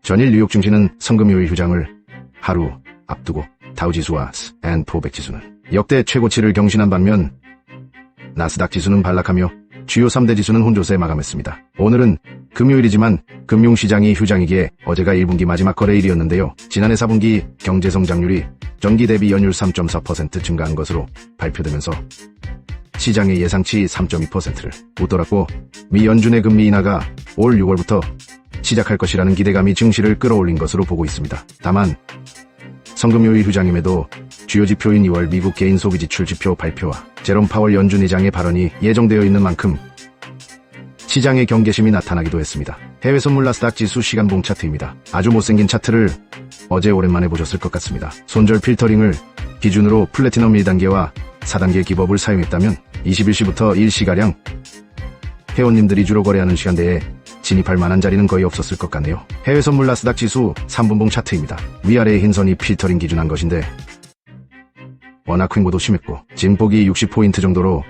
전일 뉴욕 증시는 성금요일 휴장을 하루 앞두고 다우지수와 S&P 500 지수는 역대 최고치를 경신한 반면 나스닥 지수는 반락하며 주요 3대 지수는 혼조세 마감했습니다. 오늘은 금요일이지만 금융시장이 휴장이기에 어제가 1분기 마지막 거래일이었는데요. 지난해 4분기 경제성장률이 전기 대비 연율 3.4% 증가한 것으로 발표되면서 시장의 예상치 3.2%를 웃돌았고 미 연준의 금리 인하가 올 6월부터 시작할 것이라는 기대감이 증시를 끌어올린 것으로 보고 있습니다. 다만 성금요일 휴장임에도 주요 지표인 2월 미국 개인 소비 지출 지표 발표와 제롬 파월 연준 의장의 발언이 예정되어 있는 만큼 시장의 경계심이 나타나기도 했습니다. 해외 선물 나스닥 지수 시간봉 차트입니다. 아주 못생긴 차트를 어제 오랜만에 보셨을 것 같습니다. 손절 필터링을 기준으로 플래티넘 1단계와 4단계 기법을 사용했다면 21시부터 1시가량 회원님들이 주로 거래하는 시간대에 진입할 만한 자리는 거의 없었을 것 같네요. 해외 선물 나스닥 지수 3분봉 차트입니다. 위아래의 흰선이 필터링 기준한 것인데 워낙 횡보도 심했고 진폭이 60포인트 정도로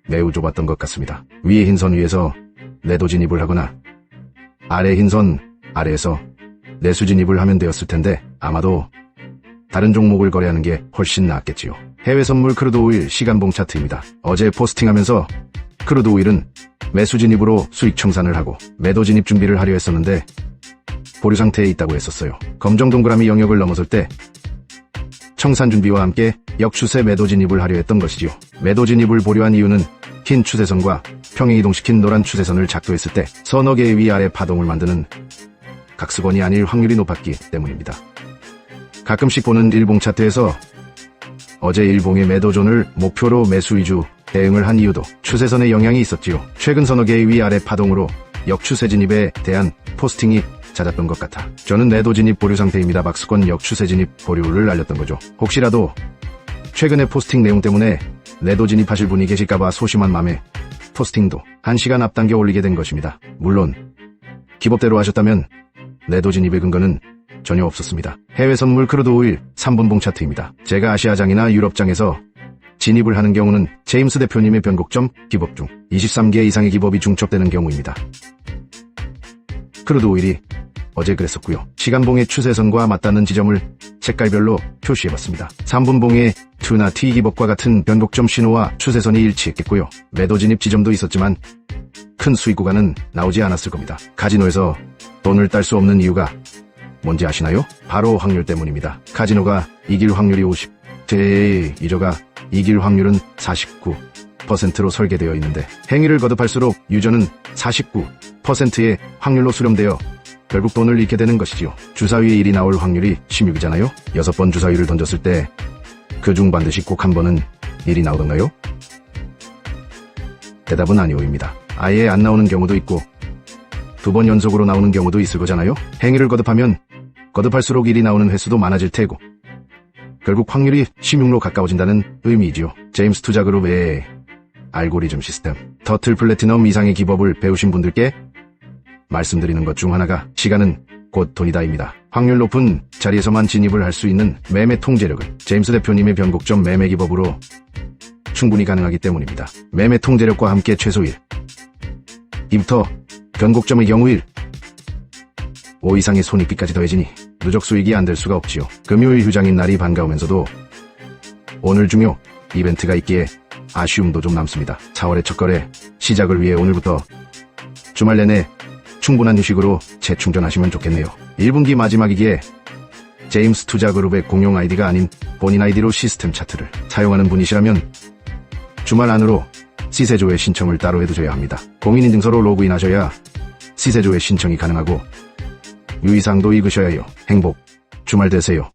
매우 좁았던 것 같습니다. 위의 흰선 위에서 내도 진입을 하거나 아래 흰선 아래에서 내수 진입을 하면 되었을 텐데 아마도 다른 종목을 거래하는 게 훨씬 낫겠지요. 해외 선물 크루드 오일 시간봉 차트입니다. 어제 포스팅하면서 크루드 오일은 매수 진입으로 수익 청산을 하고 매도 진입 준비를 하려 했었는데 보류 상태에 있다고 했었어요. 검정 동그라미 영역을 넘어설 때 청산 준비와 함께 역추세 매도 진입을 하려 했던 것이지요. 매도 진입을 보류한 이유는 흰 추세선과 평행 이동시킨 노란 추세선을 작도했을 때 서너 개의 위아래 파동을 만드는 각수건이 아닐 확률이 높았기 때문입니다. 가끔씩 보는 일봉 차트에서 어제 일봉의 매도존을 목표로 매수 위주 대응을 한 이유도 추세선의 영향이 있었지요. 최근 서너 개의 위아래 파동으로 역추세 진입에 대한 포스팅이 잦았던 것 같아 저는 매도 진입 보류 상태입니다. 박수권 역추세 진입 보류를 알렸던 거죠. 혹시라도 최근의 포스팅 내용 때문에 매도 진입하실 분이 계실까봐 소심한 맘에 포스팅도 1시간 앞당겨 올리게 된 것입니다. 물론 기법대로 하셨다면 매도 진입의 근거는 전혀 없었습니다. 해외 선물 크루드 오일 3분봉 차트입니다. 제가 아시아장이나 유럽장에서 진입을 하는 경우는 제임스 대표님의 변곡점 기법 중 23개 이상의 기법이 중첩되는 경우입니다. 크루드 오일이 어제 그랬었고요. 시간봉의 추세선과 맞닿는 지점을 색깔별로 표시해봤습니다. 3분봉의 T나 T 기법과 같은 변곡점 신호와 추세선이 일치했겠고요. 매도 진입 지점도 있었지만 큰 수익 구간은 나오지 않았을 겁니다. 카지노에서 돈을 딸 수 없는 이유가 뭔지 아시나요? 바로 확률 때문입니다. 카지노가 이길 확률이 50대 유저가 이길 확률은 49%로 설계되어 있는데 행위를 거듭할수록 유저는 49%의 확률로 수렴되어 결국 돈을 잃게 되는 것이지요. 주사위에 1이 나올 확률이 16이잖아요. 6번 주사위를 던졌을 때 그중 반드시 꼭 한 번은 1이 나오던가요? 대답은 아니오입니다. 아예 안 나오는 경우도 있고 2번 연속으로 나오는 경우도 있을 거잖아요. 행위를 거듭하면 거듭할수록 1이 나오는 횟수도 많아질 테고 결국 확률이 16로 가까워진다는 의미이지요. 제임스 투자그룹의 알고리즘 시스템 터틀 플래티넘 이상의 기법을 배우신 분들께 말씀드리는 것 중 하나가 시간은 곧 돈이다입니다. 확률 높은 자리에서만 진입을 할 수 있는 매매 통제력을 제임스 대표님의 변곡점 매매 기법으로 충분히 가능하기 때문입니다. 매매 통제력과 함께 최소 1, 2부터 변곡점의 경우 1, 5 이상의 손익비까지 더해지니 누적 수익이 안 될 수가 없지요. 금요일 휴장인 날이 반가우면서도 오늘 중요 이벤트가 있기에 아쉬움도 좀 남습니다. 4월의 첫 거래 시작을 위해 오늘부터 주말 내내 충분한 휴식으로 재충전하시면 좋겠네요. 1분기 마지막이기에 제임스 투자그룹의 공용 아이디가 아닌 본인 아이디로 시스템 차트를 사용하는 분이시라면 주말 안으로 시세조회 신청을 따로 해두셔야 합니다. 공인인증서로 로그인하셔야 시세조회 신청이 가능하고 유의사항도 읽으셔야 해요. 행복 주말 되세요.